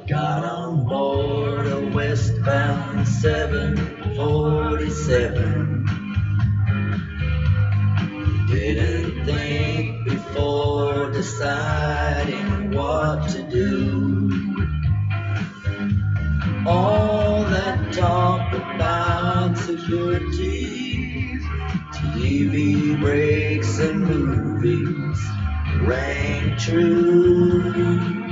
Got on board a westbound 747. Didn't think before deciding what to do. All that talk about security, TV breaks and movies rang true,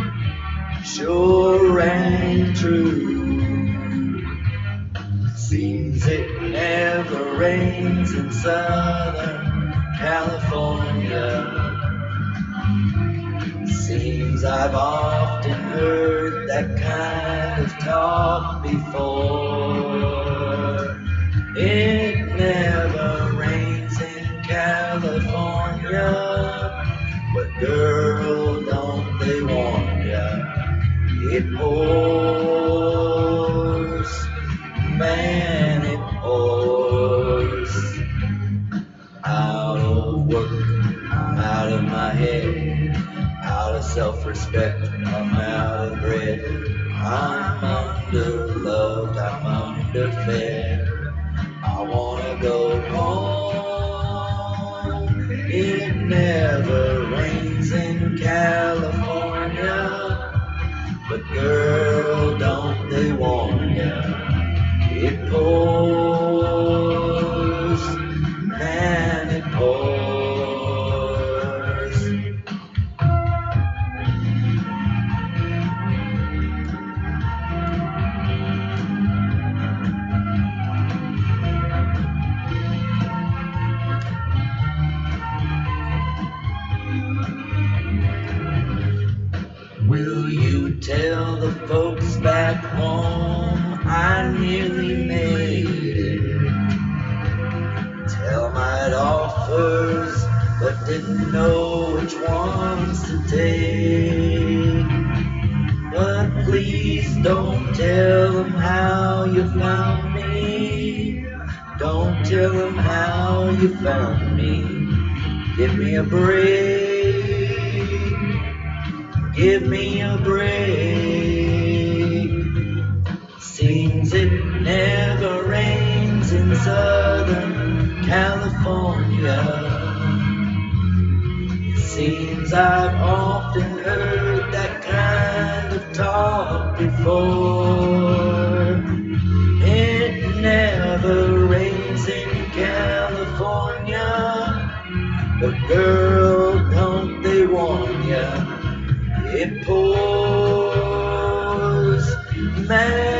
sure rang true. Seems it never rains in Southern California. Seems I've often heard that kind of talk before. It never rains in California, but girl, don't they warn ya? It pours, man, it pours. Out of work, I'm out of my head. Out of self-respect, I'm out of bread. I'm underloved, I'm underfed. I wanna go home. It never rains in California, but girl, don't they warn ya? It pours, man, it pours. Will you tell the folks back home I nearly made it? Tell 'em I'd offers, but didn't know which ones to take. But please don't tell 'em how you found me. Don't tell 'em how you found me. Give me a break. Give me a break. Seems it never rains in Southern California. Seems I've often heard that kind of talk before. It never rains in California, but girl, don't they warn ya? It pours, man.